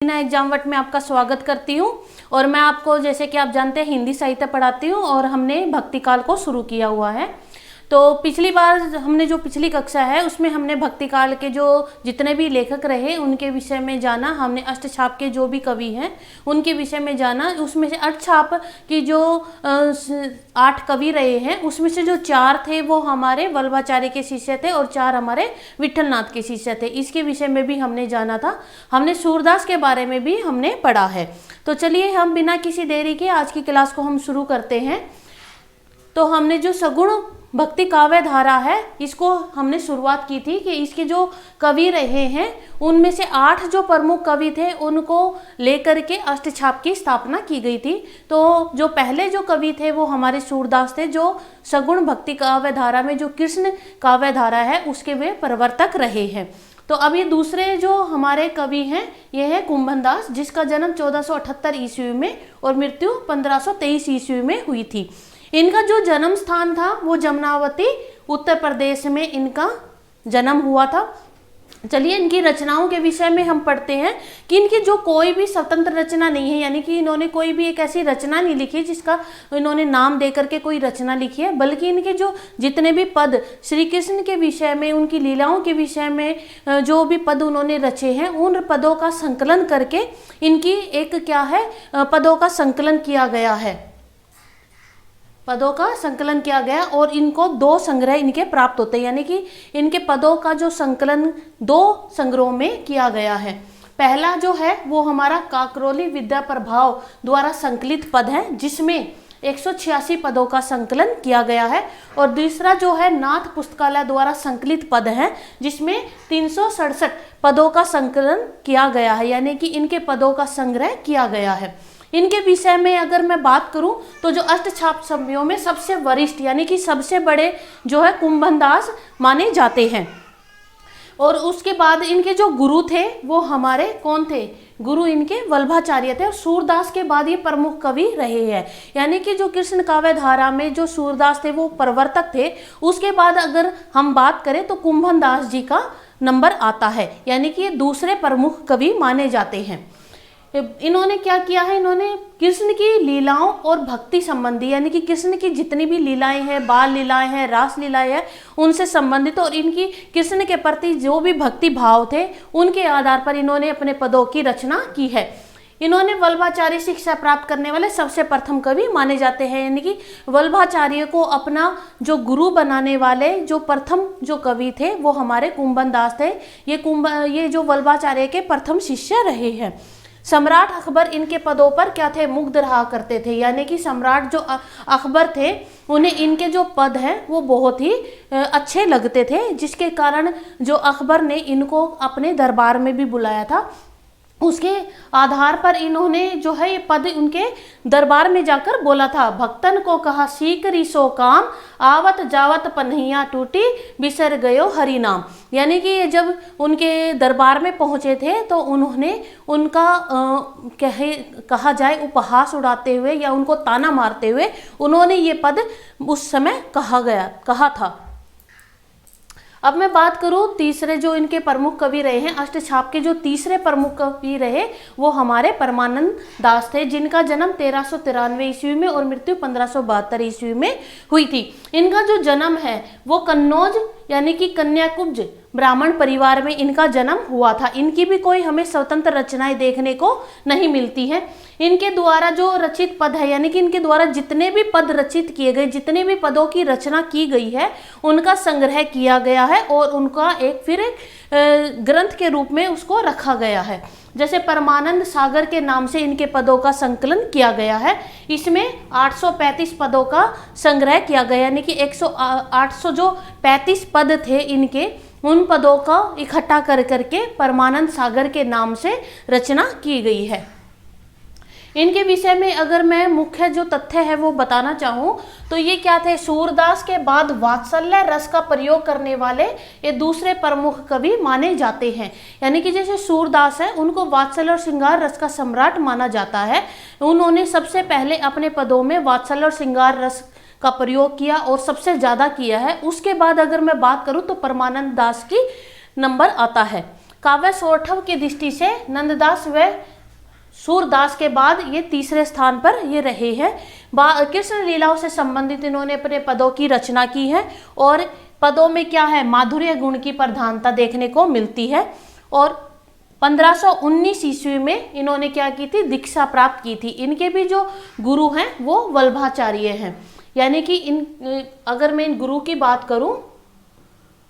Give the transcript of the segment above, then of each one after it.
एग्जामवट में आपका स्वागत करती हूँ। और मैं आपको, जैसे कि आप जानते हैं, हिंदी साहित्य पढ़ाती हूँ और हमने भक्ति काल को शुरू किया हुआ है। तो पिछली बार हमने जो पिछली कक्षा है उसमें हमने भक्ति काल के जो जितने भी लेखक रहे उनके विषय में जाना। हमने अष्टछाप के जो भी कवि हैं उनके विषय में जाना। उसमें से अष्टछाप की जो 8 कवि रहे हैं उसमें से जो 4 थे वो हमारे वल्लभाचार्य के शिष्य थे और 4 हमारे विट्ठलनाथ के शिष्य थे। इसके विषय में भी हमने जाना था। हमने सूरदास के बारे में भी हमने पढ़ा है। तो चलिए हम बिना किसी देरी के आज की क्लास को हम शुरू करते हैं। तो हमने जो सगुण भक्ति काव्य धारा है इसको हमने शुरुआत की थी कि इसके जो कवि रहे हैं उनमें से 8 जो प्रमुख कवि थे उनको लेकर के अष्टछाप की स्थापना की गई थी। तो जो पहले जो कवि थे वो हमारे सूरदास थे, जो सगुण भक्ति काव्य धारा में जो कृष्ण काव्य धारा है उसके वे प्रवर्तक रहे हैं। तो अब ये दूसरे जो हमारे कवि हैं ये है कुंभनदास, जिसका जन्म 1478 ईस्वी में और मृत्यु 1523 ईस्वी में हुई थी। इनका जो जन्म स्थान था वो जमुनावती उत्तर प्रदेश में इनका जन्म हुआ था। चलिए इनकी रचनाओं के विषय में हम पढ़ते हैं कि इनकी जो कोई भी स्वतंत्र रचना नहीं है, यानी कि इन्होंने कोई भी एक ऐसी रचना नहीं लिखी जिसका इन्होंने नाम दे करके कोई रचना लिखी है, बल्कि इनके जो जितने भी पद श्री कृष्ण के विषय में, उनकी लीलाओं के विषय में जो भी पद उन्होंने रचे हैं उन पदों का संकलन करके इनकी एक क्या है पदों का संकलन किया गया है। पदों का संकलन किया गया और इनको 2 संग्रह इनके प्राप्त होते हैं, यानी कि इनके पदों का जो संकलन 2 संग्रहों में किया गया है। पहला जो है वो हमारा काकरोली विद्या प्रभाव द्वारा संकलित पद है जिसमें 186 पदों का संकलन किया गया है। और दूसरा जो है नाथ पुस्तकालय द्वारा संकलित पद है जिसमें 367 पदों का संकलन किया गया है, यानी कि इनके पदों का संग्रह किया गया है। इनके विषय में अगर मैं बात करूं तो जो अष्टछाप कवियों में सबसे वरिष्ठ यानी कि सबसे बड़े जो है कुंभनदास माने जाते हैं। और उसके बाद इनके जो गुरु थे वो हमारे कौन थे? गुरु इनके वल्लभाचार्य थे। और सूरदास के बाद ये प्रमुख कवि रहे हैं, यानी कि जो कृष्ण काव्य धारा में जो सूरदास थे वो प्रवर्तक थे। उसके बाद अगर हम बात करें तो कुंभनदास जी का नंबर आता है, यानी कि ये दूसरे प्रमुख कवि माने जाते हैं। इन्होंने क्या किया है, इन्होंने कृष्ण की लीलाओं और भक्ति संबंधी, यानी कि कृष्ण की जितनी भी लीलाएं हैं, बाल लीलाएं हैं, रास लीलाएं हैं, उनसे संबंधित और इनकी कृष्ण के प्रति जो भी भक्ति भाव थे उनके आधार पर इन्होंने अपने पदों की रचना की है। इन्होंने वल्लभाचार्य शिक्षा प्राप्त करने वाले सबसे प्रथम कवि माने जाते हैं, यानी कि वल्लभाचार्य को अपना जो गुरु बनाने वाले जो प्रथम जो कवि थे वो हमारे कुंभनदास थे। ये जो वल्लभाचार्य के प्रथम शिष्य रहे हैं। सम्राट अकबर इनके पदों पर क्या थे? मुग्ध रहा करते थे, यानी कि सम्राट जो अकबर थे उन्हें इनके जो पद हैं वो बहुत ही अच्छे लगते थे, जिसके कारण जो अकबर ने इनको अपने दरबार में भी बुलाया था। उसके आधार पर इन्होंने जो है ये पद उनके दरबार में जाकर बोला था। भक्तन को कहा सीकरी सो काम, आवत जावत पन्हिया टूटी, बिसर गयो हरि नाम। यानी कि जब उनके दरबार में पहुंचे थे तो उन्होंने उनका कहा जाए उपहास उड़ाते हुए या उनको ताना मारते हुए उन्होंने ये पद उस समय कहा था। अब मैं बात करूं तीसरे जो इनके प्रमुख कवि रहे हैं, अष्टछाप के जो तीसरे प्रमुख कवि रहे वो हमारे परमानंद दास थे, जिनका जन्म 1393 ईस्वी में और मृत्यु 1572 ईस्वी में हुई थी। इनका जो जन्म है वो कन्नौज यानी कि कन्याकुब्ज ब्राह्मण परिवार में इनका जन्म हुआ था। इनकी भी कोई हमें स्वतंत्र रचनाएं देखने को नहीं मिलती हैं। इनके द्वारा जो रचित पद है, यानी कि इनके द्वारा जितने भी पद रचित किए गए, जितने भी पदों की रचना की गई है उनका संग्रह किया गया है और उनका एक ग्रंथ के रूप में उसको रखा गया है। जैसे परमानंद सागर के नाम से इनके पदों का संकलन किया गया है। इसमें 835 पदों का संग्रह किया गया, यानी कि 835 पद थे इनके, उन पदों का इकट्ठा कर करके परमानंद सागर के नाम से रचना की गई है। इनके विषय में अगर मैं मुख्य जो तथ्य है वो बताना चाहूँ तो ये क्या थे? सूरदास के बाद वात्सल्य रस का प्रयोग करने वाले ये दूसरे प्रमुख कवि माने जाते हैं। यानी कि जैसे सूरदास है उनको वात्सल्य और श्रृंगार रस का सम्राट माना जाता है। उन्होंने सबसे पहले अपने पदों में वात्सल्य और श्रृंगार रस का प्रयोग किया और सबसे ज़्यादा किया है। उसके बाद अगर मैं बात करूँ तो परमानंद दास की नंबर आता है। काव्य सौष्ठव की दृष्टि से नंददास व सूरदास के बाद ये तीसरे स्थान पर ये रहे हैं। कृष्ण लीलाओं से संबंधित इन्होंने अपने पदों की रचना की है और पदों में क्या है, माधुर्य गुण की प्रधानता देखने को मिलती है। और 1519 ईस्वी में इन्होंने क्या की थी, दीक्षा प्राप्त की थी। इनके भी जो गुरु हैं वो वल्लभाचार्य हैं, यानी कि अगर मैं इन गुरु की बात करूं,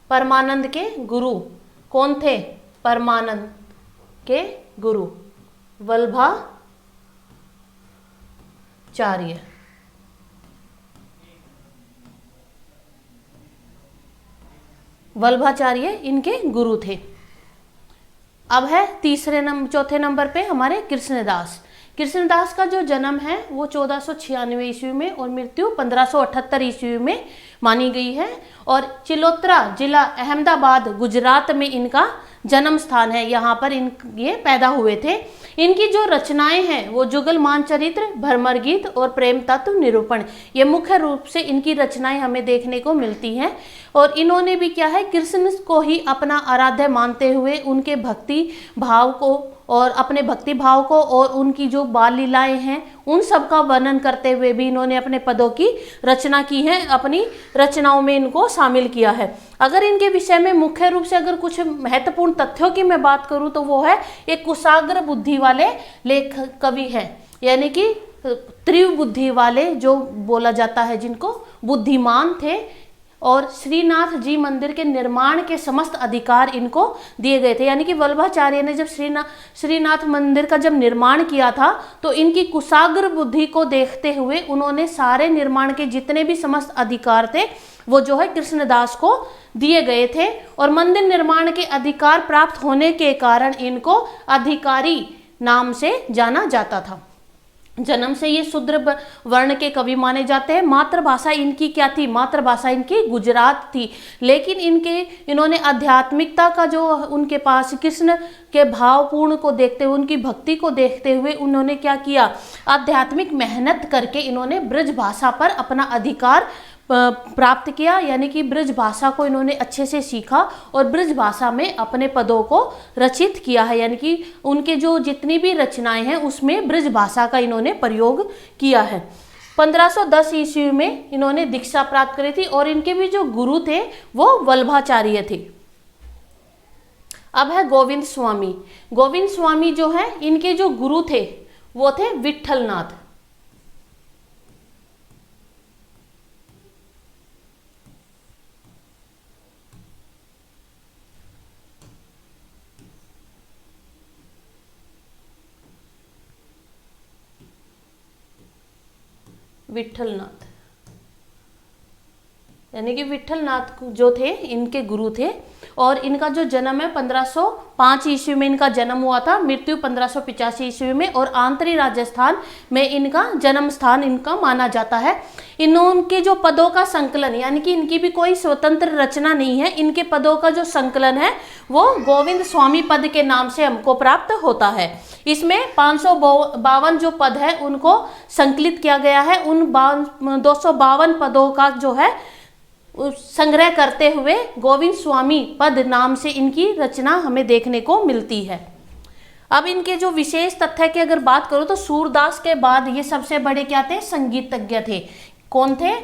परमानंद के गुरु कौन थे, परमानंद के गुरु वल्लभाचार्य। वल्लभाचार्य इनके गुरु थे। अब है चौथे नंबर पे हमारे कृष्णदास। कृष्णदास का जो जन्म है वो 1496 ईस्वी में और मृत्यु 1578 ईस्वी में मानी गई है। और चिलोत्रा जिला अहमदाबाद गुजरात में इनका जन्म स्थान है, यहाँ पर ये पैदा हुए थे। इनकी जो रचनाएं हैं वो जुगलमान चरित्र, भ्रमर गीत और प्रेम तत्व निरूपण, ये मुख्य रूप से इनकी रचनाएं हमें देखने को मिलती हैं। और इन्होंने भी क्या है, कृष्ण को ही अपना आराध्य मानते हुए उनके भक्ति भाव को और अपने भक्ति भाव को और उनकी जो बाल लीलाएं हैं उन सब का वर्णन करते हुए भी इन्होंने अपने पदों की रचना की है, अपनी रचनाओं में इनको शामिल किया है। अगर इनके विषय में मुख्य रूप से अगर कुछ महत्वपूर्ण तथ्यों की मैं बात करूं तो वो है एक कुशाग्र बुद्धि वाले लेखक कवि हैं, यानी कि तीव्र बुद्धि वाले जो बोला जाता है, जिनको बुद्धिमान थे। और श्रीनाथ जी मंदिर के निर्माण के समस्त अधिकार इनको दिए गए थे, यानी कि वल्लभाचार्य ने जब श्रीनाथ मंदिर का जब निर्माण किया था तो इनकी कुशाग्र बुद्धि को देखते हुए उन्होंने सारे निर्माण के जितने भी समस्त अधिकार थे वो जो है कृष्णदास को दिए गए थे। और मंदिर निर्माण के अधिकार प्राप्त होने के कारण इनको अधिकारी नाम से जाना जाता था। जन्म से ये शूद्र वर्ण के कवि माने जाते हैं। मातृभाषा इनकी क्या थी, मातृभाषा इनकी गुजरात थी, लेकिन इन्होंने आध्यात्मिकता का जो उनके पास कृष्ण के भावपूर्ण को देखते हुए, उनकी भक्ति को देखते हुए उन्होंने क्या किया, आध्यात्मिक मेहनत करके इन्होंने ब्रज भाषा पर अपना अधिकार प्राप्त किया, यानी कि ब्रज भाषा को इन्होंने अच्छे से सीखा और ब्रज भाषा में अपने पदों को रचित किया है, यानी कि उनके जो जितनी भी रचनाएं हैं उसमें ब्रज भाषा का इन्होंने प्रयोग किया है। 1510 ईस्वी में इन्होंने दीक्षा प्राप्त करी थी और इनके भी जो गुरु थे वो वल्लभाचार्य थे। अब है गोविंद स्वामी। गोविंद स्वामी जो है इनके जो गुरु थे वो थे विठलनाथ। विठलनाथ यानी कि विठलनाथ जो थे इनके गुरु थे और इनका जो जन्म है 1505 ईस्वी में इनका जन्म हुआ था, मृत्यु 1585 ईस्वी में। और आंतरी राजस्थान में इनका जन्म स्थान इनका माना जाता है। इनके जो पदों का संकलन, यानी कि इनकी भी कोई स्वतंत्र रचना नहीं है, इनके पदों का जो संकलन है वो गोविंद स्वामी पद के नाम से हमको प्राप्त होता है। इसमें 552 जो पद है उनको संकलित किया गया है। उन 252 पदों का जो है संग्रह करते हुए गोविंद स्वामी पद नाम से इनकी रचना हमें देखने को मिलती है। अब इनके जो विशेष तथ्य की अगर बात करूं तो सूरदास के बाद ये सबसे बड़े क्या थे, संगीतज्ञ थे। कौन थे?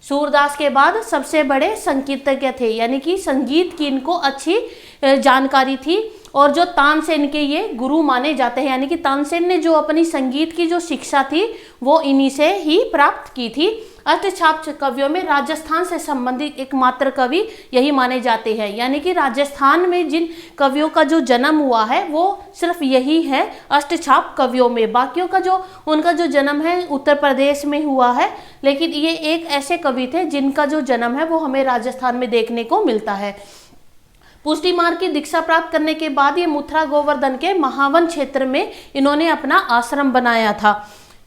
सूरदास के बाद सबसे बड़े संगीतज्ञ थे, यानी कि संगीत की इनको अच्छी जानकारी थी। और जो तानसेन के ये गुरु माने जाते हैं, यानी कि तानसेन ने जो अपनी संगीत की जो शिक्षा थी वो इन्हीं से ही प्राप्त की थी। अष्टछाप कवियों में राजस्थान से संबंधित एकमात्र कवि यही माने जाते हैं, यानी कि राजस्थान में जिन कवियों का जो जन्म हुआ है वो सिर्फ यही है अष्टछाप कवियों में। बाकियों का जो उनका जो जन्म है उत्तर प्रदेश में हुआ है, लेकिन ये एक ऐसे कवि थे जिनका जो जन्म है वो हमें राजस्थान में देखने को मिलता है। पुष्टि मार्ग की दीक्षा प्राप्त करने के बाद ये मथुरा गोवर्धन के महावन क्षेत्र में इन्होंने अपना आश्रम बनाया था।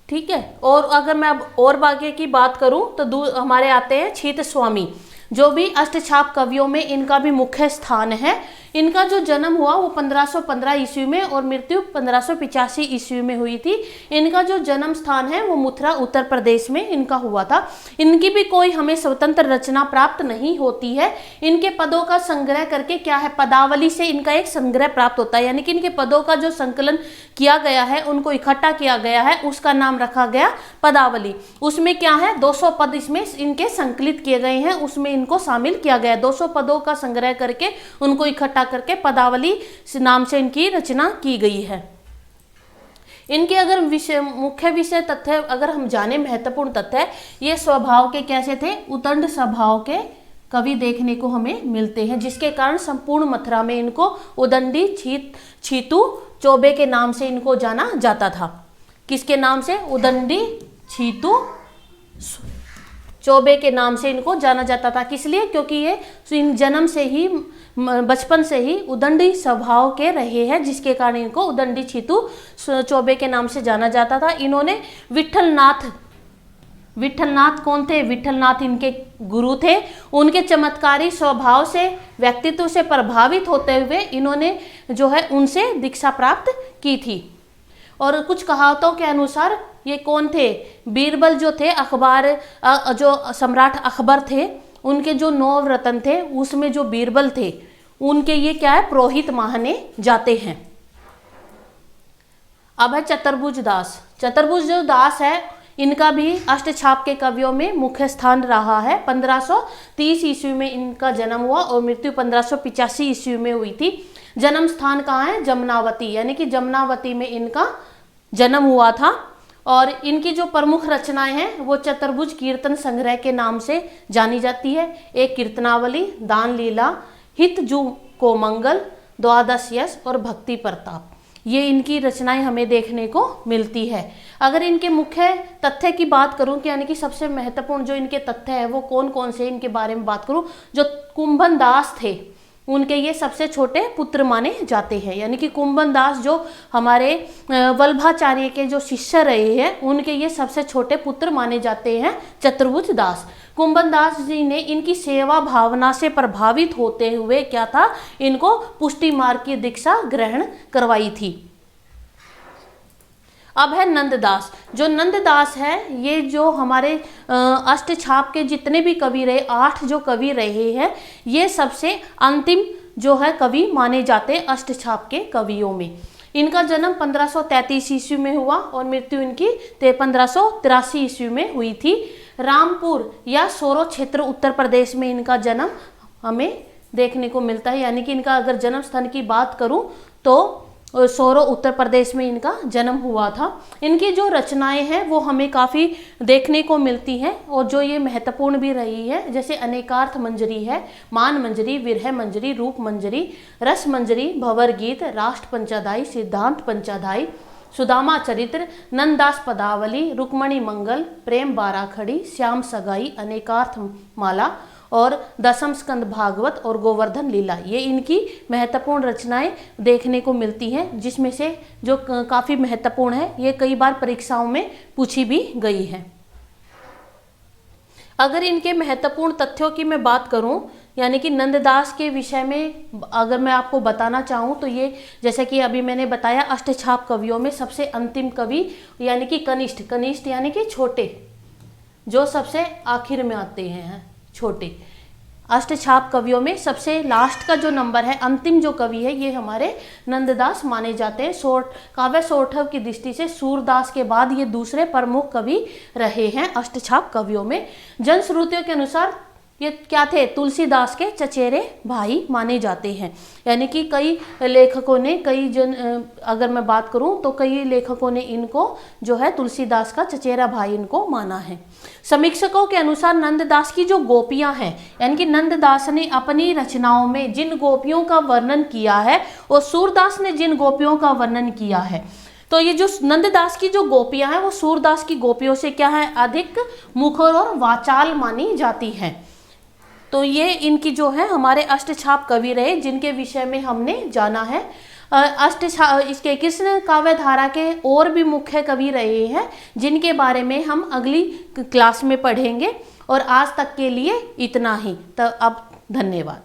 ठीक है। और अगर मैं अब और बाकी की बात करूं तो हमारे आते हैं छीत स्वामी, जो भी अष्टछाप कवियों में इनका भी मुख्य स्थान है। इनका जो जन्म हुआ वो 1515 ईस्वी में और मृत्यु 1585 ईस्वी में हुई थी। इनका जो जन्म स्थान है वो मथुरा उत्तर प्रदेश में इनका हुआ था। इनकी भी कोई हमें स्वतंत्र रचना प्राप्त नहीं होती है। इनके पदों का संग्रह करके क्या है, पदावली से इनका एक संग्रह प्राप्त होता है, यानी कि इनके पदों का जो संकलन किया गया है, उनको इकट्ठा किया गया है, उसका नाम रखा गया पदावली। उसमें क्या है, 200 पद इसमें इनके संकलित किए गए हैं, उसमें इनको शामिल किया गया है। 200 पदों का संग्रह करके उनको इकट्ठा करके पदावली नाम से इनकी रचना की गई है। इनके अगर मुख्य विषय तथ्य अगर हम जाने, महत्वपूर्ण तथ्य, ये स्वभाव के कैसे थे, उदंड स्वभाव के कवि देखने को हमें मिलते हैं, जिसके कारण संपूर्ण मथुरा में इनको उदंडी छीतू चौबे के नाम से इनको जाना जाता था। किसके नाम से, उदंडी छीतू चौबे के नाम से इनको जाना जाता था। किस लिए, क्योंकि ये जन्म से ही, बचपन से ही उदंडी स्वभाव के रहे हैं, जिसके कारण इनको उदंडी छीतू चौबे के नाम से जाना जाता था। इन्होंने विठलनाथ कौन थे, विठलनाथ इनके गुरु थे। उनके चमत्कारी स्वभाव से, व्यक्तित्व से प्रभावित होते हुए इन्होंने जो है उनसे दीक्षा प्राप्त की थी। और कुछ कहावतों के अनुसार ये कौन थे, बीरबल जो थे, जो सम्राट अकबर थे, उनके जो 9 रत्न थे उसमें जो बीरबल थे, उनके ये क्या है, पुरोहित माने जाते हैं। अब है चतुर्भुज दास। चतुर्भुज जो दास है, इनका भी अष्टछाप के कवियों में मुख्य स्थान रहा है। 1530 ईस्वी में इनका जन्म हुआ और मृत्यु 1585 ईस्वी में हुई थी। जन्म स्थान कहाँ है, जमुनावती, यानी कि जमुनावती में इनका जन्म हुआ था। और इनकी जो प्रमुख रचनाएं हैं वो चतुर्भुज कीर्तन संग्रह के नाम से जानी जाती है। एक कीर्तनावली, दान लीला, हित जू को मंगल, द्वादश यश और भक्ति प्रताप, ये इनकी रचनाएं हमें देखने को मिलती है। अगर इनके मुख्य तथ्य की बात करूं कि यानी कि सबसे महत्वपूर्ण जो इनके तथ्य है वो कौन कौन से, इनके बारे में बात करूं, जो कुंभन दास थे उनके ये सबसे छोटे पुत्र माने जाते हैं। यानी कि कुंभन दास जो हमारे वल्लभाचार्य के जो शिष्य रहे हैं, उनके ये सबसे छोटे पुत्र माने जाते हैं चतुर्भुज दास। कुंभन दास जी ने इनकी सेवा भावना से प्रभावित होते हुए क्या था, इनको पुष्टि मार्ग की दीक्षा ग्रहण करवाई थी। अब है नंददास। जो नंददास है, ये जो हमारे अष्टछाप के जितने भी कवि रहे, 8 जो कवि रहे हैं, ये सबसे अंतिम जो है कवि माने जाते हैं अष्टछाप के कवियों में। इनका जन्म 1533 ईस्वी में हुआ और मृत्यु इनकी 1583 ईस्वी में हुई थी। रामपुर या सोरो क्षेत्र उत्तर प्रदेश में इनका जन्म हमें देखने को मिलता है। यानी कि इनका अगर जन्म स्थान की बात करूं तो सोरो उत्तर प्रदेश में इनका जन्म हुआ था। इनकी जो रचनाएं हैं वो हमें काफ़ी देखने को मिलती हैं और जो ये महत्वपूर्ण भी रही है, जैसे अनेकार्थ मंजरी है, मान मंजरी, विरह मंजरी, रूप मंजरी, रस मंजरी, भंवर गीत, राष्ट्र पंचाधाई, सिद्धांत पंचाधाई, सुदामा चरित्र, नंददास पदावली, रुक्मणी मंगल, प्रेम बाराखड़ी, श्याम सगाई, अनेकार्थ माला और दशम स्कंद भागवत और गोवर्धन लीला, ये इनकी महत्वपूर्ण रचनाएं देखने को मिलती हैं, जिसमें से जो काफ़ी महत्वपूर्ण है, ये कई बार परीक्षाओं में पूछी भी गई है। अगर इनके महत्वपूर्ण तथ्यों की मैं बात करूं, यानी कि नंददास के विषय में अगर मैं आपको बताना चाहूँ तो ये, जैसे कि अभी मैंने बताया, अष्टछाप कवियों में सबसे अंतिम कवि यानी कि कनिष्ठ यानी कि छोटे, जो सबसे आखिर में आते हैं, छोटे। अष्टछाप कवियों में सबसे लास्ट का जो नंबर है, अंतिम जो कवि है, ये हमारे नंददास माने जाते हैं। काव्य सौष्ठव की दृष्टि से सूरदास के बाद ये दूसरे प्रमुख कवि रहे हैं अष्टछाप कवियों में। जनश्रुतियों के अनुसार ये क्या थे, तुलसीदास के चचेरे भाई माने जाते हैं। यानी कि कई लेखकों ने, अगर मैं बात करूं तो कई लेखकों ने इनको जो है तुलसीदास का चचेरा भाई इनको माना है। समीक्षकों के अनुसार नंददास की जो गोपियां हैं, यानी कि नंददास ने अपनी रचनाओं में जिन गोपियों का वर्णन किया है और सूरदास ने जिन गोपियों का वर्णन किया है, तो ये जो नंददास की जो गोपियां हैं वो सूरदास की गोपियों से क्या है, अधिक मुखर और वाचाल मानी जाती हैं। तो ये इनकी जो है हमारे अष्टछाप कवि रहे, जिनके विषय में हमने जाना है। इसके कृष्ण काव्य धारा के और भी मुख्य कवि रहे हैं, जिनके बारे में हम अगली क्लास में पढ़ेंगे। और आज तक के लिए इतना ही। तो अब धन्यवाद।